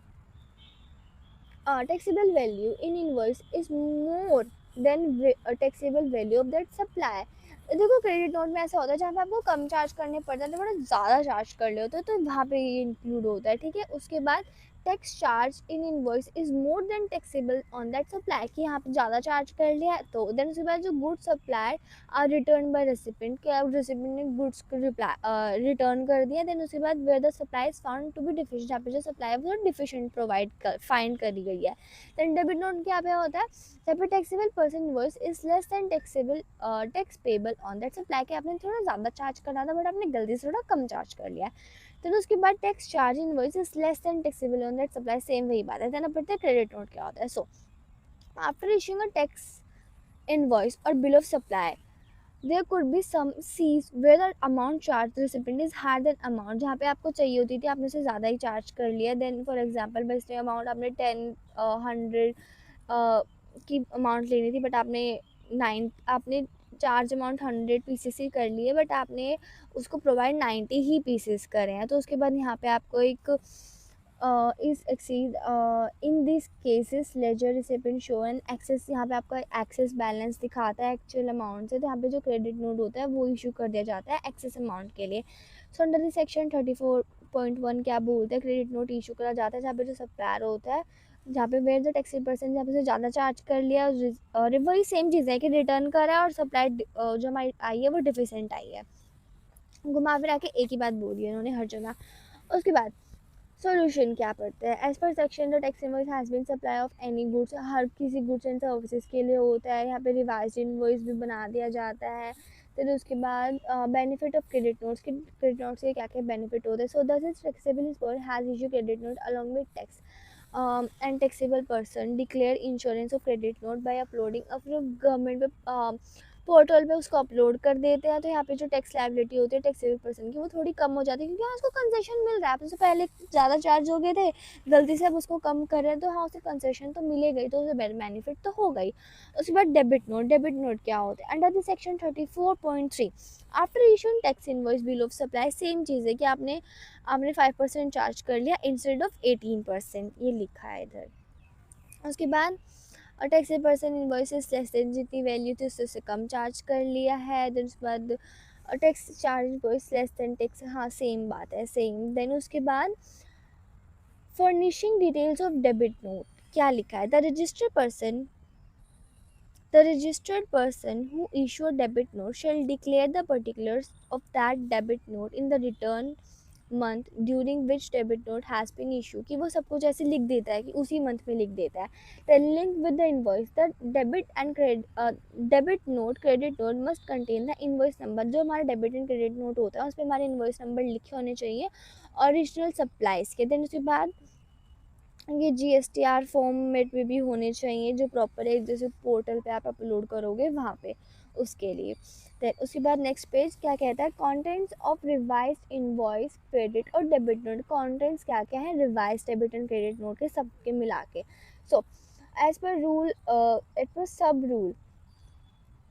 taxable value in invoice is more than taxable value of that supply. देखो क्रेडिट नोट में ऐसा होता है जहाँ पे आपको कम चार्ज करने पड़ते हैं तो बड़ा ज़्यादा चार्ज कर ले होते हैं, तो वहाँ पे ये इंक्लूड होता है, ठीक है। उसके बाद tax charge in invoice is more then taxable on that supply, कि यहाँ पे ज़्यादा चार्ज कर लिया है। तो देन उसके बाद जो good supply are return by recipient, क्या रेसिपेंट ने गुड्स को रिटर्न कर दिया। देन उसके बाद where the supply is found to be deficient, जहाँ पे जो सप्लाई है वो डिफिशिएंट फाइंड करी गई है। देन डेबिट नोट क्या पे होता है? जहाँ पे taxable person invoice is less then taxable tax payable on that supply, के आपने थोड़ा ज़्यादा चार्ज करना था बट आपने गलती से थोड़ा कम चार्ज कर लिया है। तो उसके बाद tax charge invoice is less then taxable on that supply, same वही बात है। देन अब पढ़ते हैं क्रेडिट नोट क्या होता है। So after issuing a tax invoice or bill of supply, there could be some C's where the amount charged the recipient is higher than amount, जहाँ पे आपको चाहिए होती थी आपने उसे ज़्यादा ही चार्ज कर लिया। Then for example best amount आपने 100 की अमाउंट लेनी थी बट आपने चार्ज अमाउंट 100 पीसेस ही कर लिए बट आपने उसको प्रोवाइड 90 ही पीसेस करे हैं। तो उसके बाद यहाँ पे आपको एक is exceed in this cases ledger recipient show an excess, यहाँ पे आपका एक्सेस बैलेंस दिखाता है एक्चुअल अमाउंट से। तो यहाँ पे जो क्रेडिट नोट होता है वो इशू कर दिया जाता है एक्सेस अमाउंट के लिए। सो अंडर द सेक्शन 34.1 क्या बोलते हैं, क्रेडिट नोट इशू करा जाता है जहाँ पे जो सप्लायर होता है, जहाँ पे वेयर द टैक्सी पर्सन जहाँ पे से ज़्यादा चार्ज कर लिया, और वही सेम चीज़ है कि रिटर्न करा है और सप्लाई जो हमारी आई है वो डिफिशेंट आई है। घुमा फिरा के एक ही बात बोली है उन्होंने हर जगह। उसके बाद सॉल्यूशन क्या पड़ता है? As per section the tax invoice has been supply of any goods, हर किसी गुड्स एंड सर्विसेज के लिए होता है। यहाँ पे रिवाइज इनवॉइस भी बना दिया जाता है। फिर उसके बाद बेनिफिट ऑफ क्रेडिट नोट्स, के क्रेडिट नोट्स के क्या क्या बेनिफिट होते हैं। सो दस इज टैक्सेबल इंस्पॉर has issue credit note along with tax and taxable person declare insurance of credit note by uploading, अपने गवर्नमेंट पे पोर्टल पे उसको अपलोड कर देते हैं। तो यहाँ पे जो टैक्स लायबिलिटी होती है टैक्सेबल पर्सन की वो थोड़ी कम हो जाती है, क्योंकि हाँ उसको कंसेशन मिल रहा है। उससे पहले ज़्यादा चार्ज हो गए थे, गलती से अब उसको कम कर रहे हैं तो हाँ उसे कंसेशन तो मिलेगा ही, तो उसे बेनिफिट तो होगा ही। उसके बाद डेबिट नोट, डेबिट नोट क्या होता है? Under the section 34.3 after issuing tax invoice bill of supply, same चीज़ है कि आपने 5% चार्ज कर लिया इंस्टेड ऑफ 18%, ये लिखा है इधर। उसके बाद tax person invoices less than जितनी वैल्यू थी उससे कम चार्ज कर लिया है। देन उसके बाद tax charge invoice less than tax, हाँ सेम बात है सेम। देन उसके बाद furnishing details of debit note क्या लिखा है? The registered person who issue a debit note shall declare the particulars of that debit note in the return month during which debit note has been issue, कि वो सब कुछ ऐसे लिख देता है कि उसी मंथ में लिख देता है। Then link with the invoice the debit note credit note must contain the invoice number, जो हमारा डेबिट एंड क्रेडिट नोट होता है उस पर हमारे इनवॉइस नंबर लिखे होने चाहिए ओरिजिनल सप्लाईज के। देन उसके बाद ये GSTR फॉर्मेट में भी होने चाहिए जो प्रॉपर है, जैसे पोर्टल पे आप अपलोड करोगे वहाँ पे उसके लिए। देन उसके बाद नेक्स्ट पेज क्या कहता है? Contents of revise invoice credit और डेबिट नोट, कंटेंट्स क्या क्या है revise debit and credit note के सबके मिला के। So as per rule eight per sub rule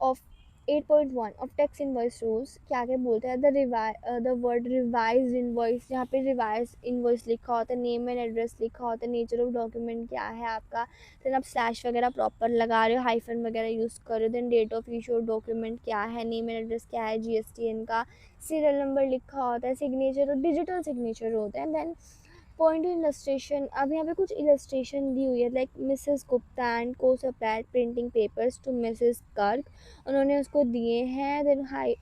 of 8.1 of tax invoice rules क्या क्या बोलते हैं? द वर्ड रिवाइज इनवॉइस, यहाँ पे रिवाइज इनवॉइस लिखा होता है, नेम एंड एड्रेस लिखा होता है, नेचर ऑफ डॉक्यूमेंट क्या है आपका, देन आप स्लैश वगैरह प्रॉपर लगा रहे हो, हाइफन वगैरह यूज़ कर रहे हो, then date of issue document क्या है, नेम एंड एड्रेस क्या है, GSTN का सीरियल नंबर लिखा होता है, सिग्नेचर और डिजिटल सिग्नेचर होते हैं। देन पॉइंट इलस्ट्रेशन, अब यहाँ पे कुछ इलस्ट्रेशन दी हुई है like Mrs Gupta and co supplied printing papers to Mrs Garg, उन्होंने उसको दिए हैं। Then high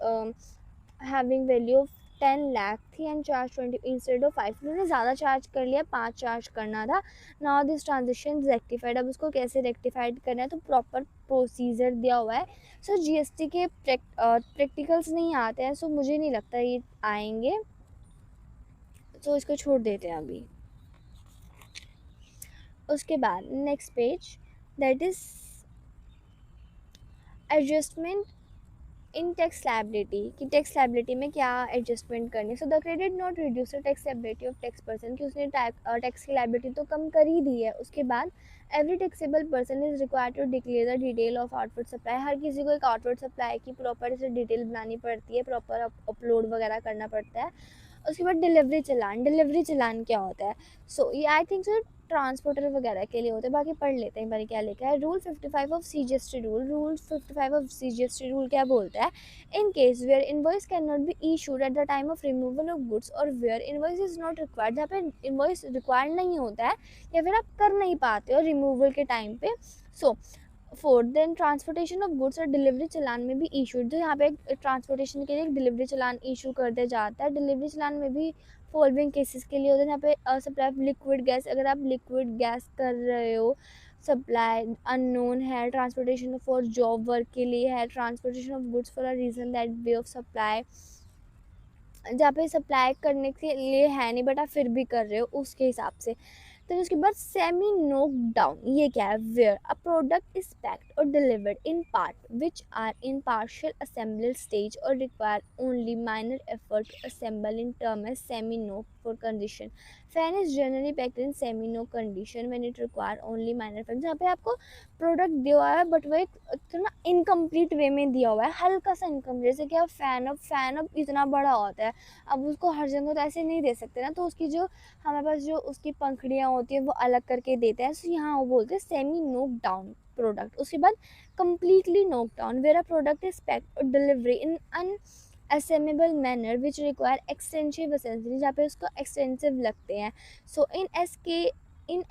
having value of 10 lakh थी एंड चार्ज 20 इंस्टेड ऑफ 5, उन्होंने ज़्यादा चार्ज कर लिया, 5 चार्ज करना था। नाउ दिस ट्रांजेक्शन रेक्टिफाइड, अब उसको कैसे रेक्टिफाइड करना है तो प्रॉपर प्रोसीजर दिया हुआ है। सो GST के प्रैक्टिकल्स नहीं आते हैं, सो मुझे नहीं लगता ये आएंगे, तो इसको छोड़ देते हैं अभी। उसके बाद next page that is adjustment in tax liability कि टैक्स लायबिलिटी में क्या एडजस्टमेंट करनी है। So the credit not reduce the tax liability of tax person, कि उसने टैक्स की लायबिलिटी तो कम कर ही दी है। उसके बाद every taxable person is required to declare the detail of output supply. हर किसी को एक आउटपुट सप्लाई की प्रॉपर इसे डिटेल बनानी पड़ती है, प्रॉपर अपलोड वगैरह करना पड़ता है। उसके बाद डिलीवरी चलान, डिलीवरी चलान क्या होता है? सो ये आई थिंक सो ट्रांसपोर्टर वगैरह के लिए होते हैं। बाकी पढ़ लेते हैं बारी क्या लिखा है। Rule 55 of CGST rule 55 of CGST rule क्या बोलता है? In case where invoice can not be issued at the time of removal of goods or where invoice is not required, जहाँ पे इनवॉइस रिक्वायर्ड नहीं होता है या फिर आप कर नहीं पाते हो रिमूवल के टाइम पे। So fourth, then transportation of goods or delivery challan में भी इशूड, तो यहाँ पे ट्रांसपोर्टेशन के लिए एक डिलीवरी चलान इशू कर दिया जाता है। डिलीवरी चलान में भी फॉलोइंग केसेस के लिए होते हैं। यहाँ पे सप्लाई ऑफ लिक्विड गैस, अगर आप लिक्विड गैस कर रहे हो, सप्लाई अननोन है, ट्रांसपोर्टेशन फॉर जॉब वर्क के लिए है, transportation of goods for a reason that way of supply, जहाँ पे सप्लाई करने के लिए है नहीं बट आप फिर भी कर रहे हो उसके हिसाब से। फिर उसके बाद सेमी नोक डाउन, ये क्या है? Where a product is packed और delivered in part which are in partial assemble stage और require only minor effort to assemble in term as semi knock for condition. Fan is generally packed in semi knock condition when it require only minor effort, जहाँ पे आपको product दिया हुआ है but वो एक इतना इनकम्प्लीट वे में दिया हुआ है, हल्का सा इनकम्प्लीट, जैसे कि आप फैन अब इतना बड़ा होता है, अब उसको हर जगह तो ऐसे नहीं दे सकते ना, तो उसकी जो हमारे पास जो उसकी पंखुड़ियाँ होती हैं वो अलग करके देते हैं। सो यहाँ वो बोलते हैं सेमी नोक डाउन प्रोडक्ट। उसके बाद completely knock down, where a product is packed और delivery in unassembled manner which require extensive assembly, जहाँ पे उसको एक्सटेंसिव लगते हैं। सो इन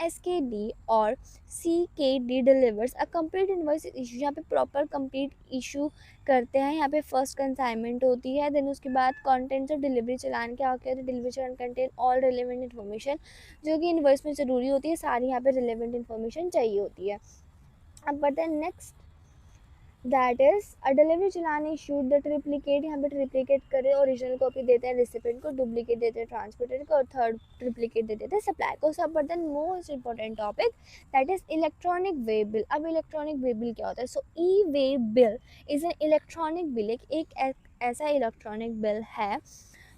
SKD और CKD delivers a complete invoice issue, यहाँ पे प्रॉपर कंप्लीट इशू करते हैं। यहाँ पे फर्स्ट कंसाइनमेंट होती है। देन उसके बाद कंटेंट्स ऑफ डिलीवरी चलान क्या होता है? डिलीवरी चलान कंटेन ऑल रिलेवेंट इन्फॉर्मेशन, जो कि इनवॉइस में ज़रूरी होती है, सारी यहाँ पे रिलेवेंट इन्फॉर्मेशन चाहिए होती है। अब बढ़ते हैं next, that is a delivery challan issued the triplicate, यहाँ पे ट्रिप्लिकेट करे, ओरिजिनल कॉपी देते हैं रिसिपेंट को, डुप्लीकेट देते हैं ट्रांसपोर्टर को, और थर्ड ट्रिप्लिकेट दे देते हैं सप्लाई को। सब but the most important topic that is electronic way bill. अब इलेक्ट्रॉनिक वे बिल क्या होता है? So e way bill is an electronic bill, एक ऐसा इलेक्ट्रॉनिक बिल है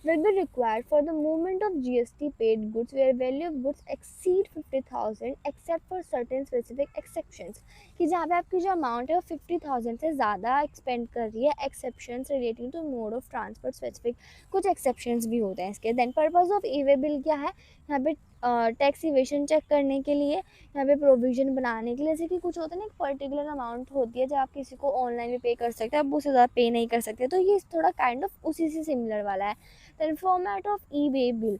will be required for the movement of GST paid goods where value of goods exceed 50,000 except for certain specific exceptions, कि जहाँ पे आपकी जो अमाउंट है वो 50,000 से ज़्यादा एक्सपेंड कर रही है, exceptions relating to mode of transport specific, कुछ एक्सेप्शंस भी होते हैं इसके। Then purpose of E way bill क्या है? यहाँ पे टैक्स इवेशन चेक करने के लिए, यहाँ पे प्रोविजन बनाने के लिए, जैसे कि कुछ होता है ना, एक पर्टिकुलर अमाउंट होती है जब आप किसी को ऑनलाइन भी पे कर सकते हैं, आप उससे ज़्यादा पे नहीं कर सकते, तो ये थोड़ा काइंड ऑफ उसी से सिमिलर वाला है। Then format of E way bill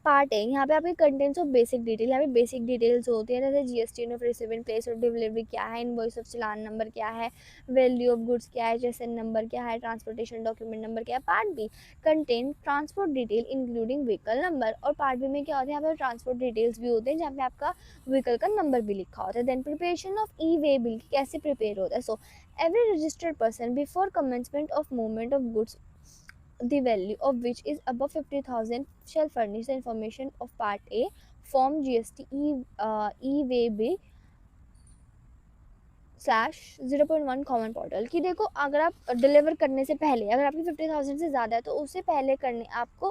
part है, यहाँ पे आपके कंटेंट्स ऑफ बेसिक डिटेल, यहाँ पे बेसिक डिटेल्स होती है, जैसे GST of receiving place of delivery क्या है, इनवॉइस ऑफ चलान नंबर क्या है, वैल्यू ऑफ गुड्स क्या है, जैसे नंबर क्या है, ट्रांसपोर्टेशन डॉक्यूमेंट नंबर क्या है। Part B contain transport detail including vehicle number, और पार्ट बी में क्या होता है? यहाँ पे ट्रांसपोर्ट डिटेल्स भी होते हैं जहाँ पे आपका व्हीकल का नंबर भी लिखा होता है। Then preparation of E way bill कैसे प्रिपेयर होता है? So every registered person before commencement of movement of goods the value of which is above 50,000 shall furnish the information of part A form GST e-way bill /0.1 common portal, कि देखो अगर आप deliver करने से पहले, अगर आपकी 50,000 से ज़्यादा है तो उससे पहले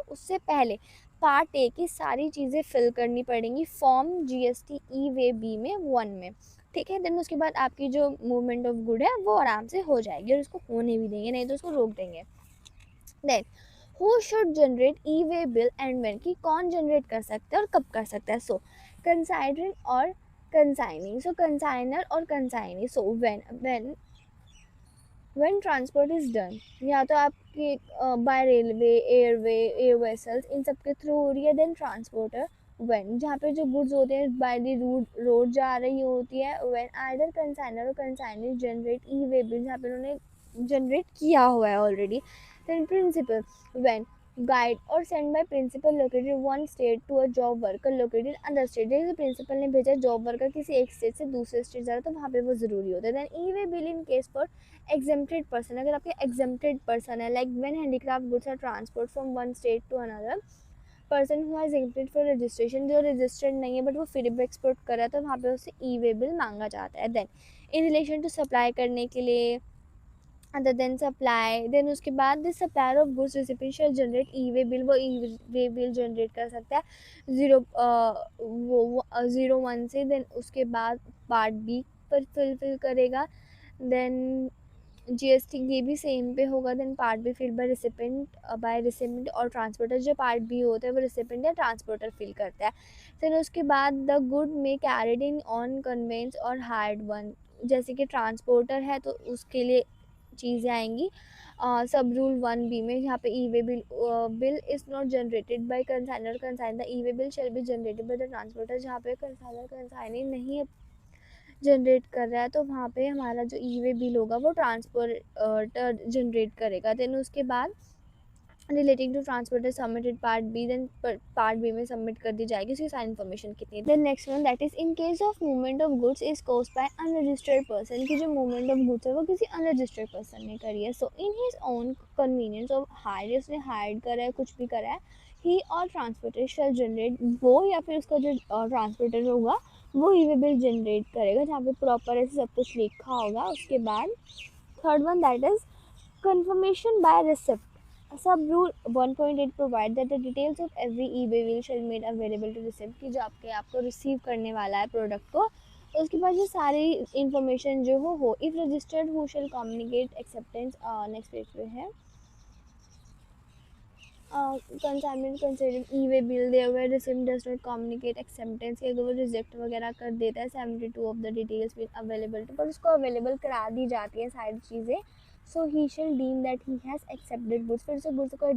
उससे पहले पार्ट ए की सारी चीज़ें फिल करनी पड़ेंगी फॉर्म GST ई-वे बी में 1 में, ठीक है। देन उसके बाद आपकी जो मूवमेंट ऑफ गुड है वो आराम से हो जाएगी, और उसको होने भी देंगे, नहीं तो उसको रोक देंगे। Then who should generate E way bill and when, कि कौन जनरेट कर सकता है और कब कर सकता है? सो कंसाइनर और कंसाइनी, सो कंसाइनर और consignee. So when transport is done, या तो आपकी बाय रेलवे, एयर वेसल्स, इन सब के थ्रू हो रही है। देन ट्रांसपोर्टर व्हेन, जहाँ पे जो गुड्स होते हैं बाय द रोड जा रही होती है। व्हेन आइदर कंसाइनर और कंसाइनी जनरेट ई वे बिल, जहाँ पे उन्होंने जनरेट किया हुआ है already. Then principal when guide और send by principal located one state to a job worker located other state, जैसे प्रिंसिपल ने भेजा जॉब वर्कर किसी एक स्टेट से दूसरे स्टेट जा रहा है तो वहाँ पे वो ज़रूरी होता है। Then E way bill in case for exempted person, अगर आपके एग्जेम्प्टेड पर्सन है, like when handicraft goods are transport from one state to another, person who has exempted for registration, जो रजिस्टर्ड नहीं है बट वो फिर भी एक्सपोर्ट कर रहा है तो वहाँ पे उससे ई वे बिल मांगा जाता है। Then in relation to supply करने के लिए अदर देन सप्लाई। देन उसके बाद this supplier of goods recipient shall generate E way bill, वो ई वे बिल जनरेट कर सकता है 0 1 से। देन उसके बाद पार्ट बी पर फिल करेगा। देन जीएसटी ये भी सेम पे होगा। Then part B fill by recipient और ट्रांसपोर्टर। जो पार्ट बी होता है वो रिसिपेंट या ट्रांसपोर्टर फिल करता है। फिर उसके बाद द गुड में कैरिड इन ऑन कन्वेंस और हार्ड वन, जैसे कि ट्रांसपोर्टर है तो उसके लिए चीज़ें आएंगी सब रूल 1 बी में, यहाँ पे e way bill is not generated by consignor consign, the e way bill shall be generated by the transporter. जहाँ पे कंसाइनर कंसाइनी नहीं जनरेट कर रहा है तो वहाँ पे हमारा जो ई वे बिल होगा वो ट्रांसपोर्टर जनरेट करेगा। देन उसके बाद relating to transporter submitted part B, then part B में सबमिट कर दी जाएगी उसकी सारी इन्फॉर्मेशन कितनी। Then next one that is in case of movement of goods is caused by unregistered person, की जो मूवमेंट ऑफ गुड्स है वो किसी अनरजिस्टर्ड पर्सन ने करी है। So in his own convenience of hire, उसने हायर करा है कुछ भी करा है, ही और ट्रांसपोर्टर शैल जनरेट, वो या फिर उसका जो ट्रांसपोर्टर होगा वो ई वे बिल जनरेट करेगा, जहाँ पे प्रॉपर ऐसे सब कुछ लिखा होगा। उसके बाद third one that is confirmation by receipt. Sub rule 1.8 provide that the details of every e-way bill shall made available to receipt, कि जो आपको रिसीव करने वाला है प्रोडक्ट को, तो उसके बाद ये सारी इंफॉर्मेशन जो हो if registered who shall communicate acceptance. Next page पे है consignment consider e way bill there where receipt does not communicate acceptance, कि अगर वो रिजेक्ट वगैरह कर देता है 72 of the details been available to, पर उसको अवेलेबल करा दी जाती है सारी चीज़ें। So he shall deem that he has accepted goods, फिर उसे गुड्स को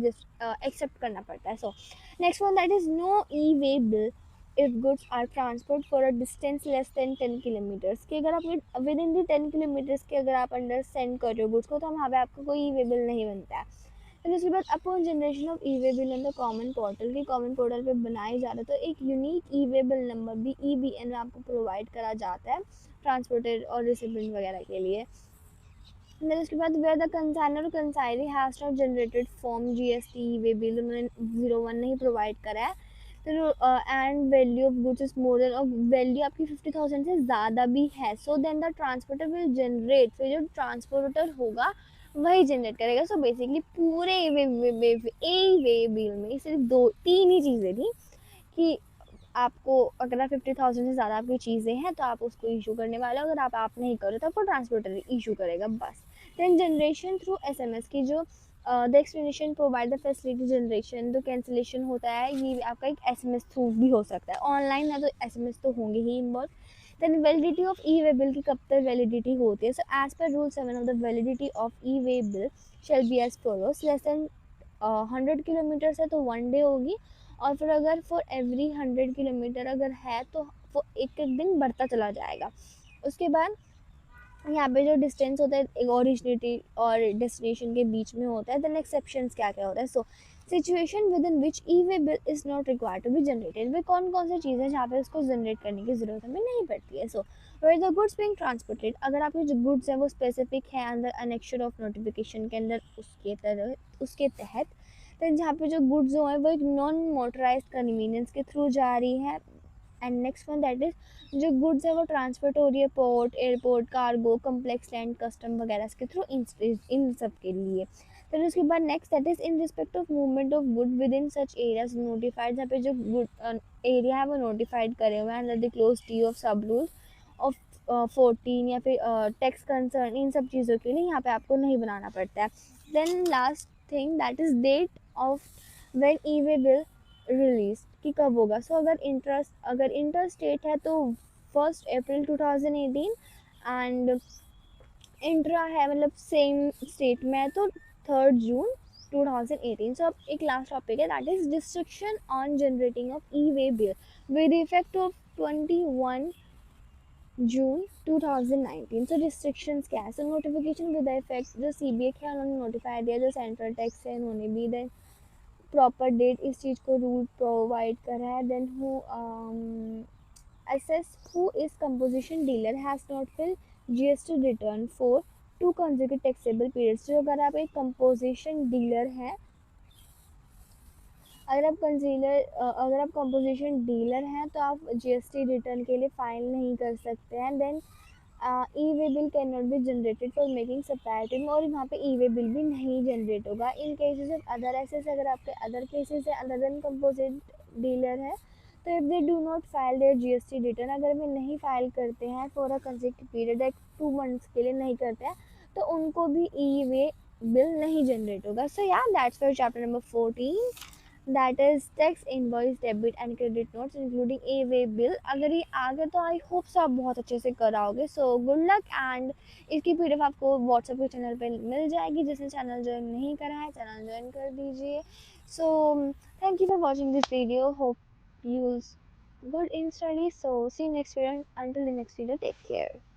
एक्सेप्ट करना पड़ता है। So next one that is no E way bill if goods are transport for a distance less than 10 kilometres, कि अगर आप विद इन दी 10 किलोमीटर्स के अगर आप अंडर सेंड कर रहे हो गुड्स को तो वहाँ पे आपका कोई ई वे बिल नहीं बनता है। फिर उसके बाद upon generation of E way bill on the common portal, की कॉमन पोर्टल पे बनाए जा रहा है तो एक यूनिक ई वे बिल नंबर भी ई बी एन में आपको प्रोवाइड करा जाता है ट्रांसपोर्टेड और रिसिपेंट वगैरह के लिए। फिर उसके बाद वेयर द कंसाइनर और consignee has not generated form G S T E way bill, उन्होंने 0 1 नहीं प्रोवाइड करा है। फिर and value of goods is more than, और वैल्यू आपकी 50,000 से ज़्यादा भी है, so then the transporter will generate, फिर जो ट्रांसपोर्टर होगा वही जनरेट करेगा। सो बेसिकली पूरे वे बिल में सिर्फ 2 3 ही चीज़ें थी कि आपको अगर 50,000 से ज़्यादा आपकी चीज़ें हैं तो आप उसको इशू करने वाले हो, अगर आप नहीं करो तो आपको ट्रांसपोर्टर इशू करेगा बस। देन जनरेशन थ्रू एसएमएस, की जो the explanation provide the facility generation, तो कैंसिलेशन होता है ये आपका एक एसएमएस थ्रू भी हो सकता है, ऑनलाइन है तो एसएमएस तो होंगे ही involve. Then validity of E way bill की कब तक वैलिडिटी होती है। So as per rule 7 of the validity of E way bill shall be as follows, less than 100 kilometre है तो 1 डे होगी, और फिर अगर फॉर एवरी 100 किलोमीटर अगर है तो वो एक एक दिन बढ़ता चला जाएगा। उसके बाद यहाँ पे जो डिस्टेंस होता है एक ओरिजिनिटी और डेस्टिनेशन के बीच में होता है। देन एक्सेप्शंस क्या क्या होता है। So situation with in which e way bill is not required to be generated, वे कौन कौन सी चीज़ें जहाँ पे उसको जनरेट करने की ज़रूरत हमें नहीं पड़ती है। So where the goods being transported, अगर आपके जो गुड्स हैं वो स्पेसिफिक है अंदर अनेक्चर ऑफ नोटिफिकेशन के अंदर उसके तहत, देन जहाँ पे जो गुड्स जो है वो एक नॉन मोटराइज कन्वीनियंस के थ्रू जा रही है। And next one that is जो गुड्स है वो ट्रांसपोर्ट हो रही है port, airport, cargo, complex land, custom वगैरह के थ्रू, इन सब के लिए। फिर उसके बाद next that is in respect of movement of good with in such areas notified, जहाँ पे जो गुड एरिया है वो नोटिफाइड करे हुए हैं under the close T of सब रूल ऑफ 14 या फिर टैक्स कंसर्न, इन सब चीज़ों के लिए यहाँ पे आपको नहीं बनाना पड़ता है। Then last thing that is date of when E way bill release, कि कब होगा। सो अगर इंटर स्टेट है तो 1 अप्रैल 2018, एंड इंट्रा है मतलब सेम स्टेट में है तो 3 जून 2018। सो अब एक लास्ट टॉपिक है that is restriction on generating of E way bill with effect of 21 June 2019। So restrictions क्या है। सो नोटिफिकेशन विद इफेक्ट, जो सीबीए है उन्होंने नोटिफाई दिया, जो सेंट्रल टैक्स है उन्होंने भी, देन प्रॉपर डेट इस चीज़ को रूल प्रोवाइड करा है। Then who assess who is composition dealer has not filled GST return for 2 consecutive taxable periods। जो अगर आप एक composition dealer हैं, अगर आप कंपोजिशन डीलर हैं तो आप जीएसटी रिटर्न के लिए फाइल नहीं कर सकते हैं। Then E way bill can not be generated for making supply team, और वहाँ पे ई वे बिल भी नहीं जनरेट होगा। इन केसेस ऑफ अदर एसेस, अगर आपके अदर केसेस है अदर देन कंपोजिट डीलर है, तो if they do not file there GST return, अगर वे नहीं फाइल करते हैं for a consecutive period like 2 months के लिए नहीं करते हैं, तो उनको भी ई वे बिल नहीं जनरेट होगा। सो या that's for chapter number 14, that is tax invoice debit and credit notes including A way bill. अगर ये आ गए तो आई होप सो आप बहुत अच्छे से कराओगे। सो गुड लक, एंड इसकी पीडीएफ आपको व्हाट्सएप के चैनल पे मिल जाएगी। जिसने चैनल ज्वाइन नहीं करा है चैनल ज्वाइन कर दीजिए। So thank you for watching this video, hope you good in studies. So see you next video. Until the next video, take care.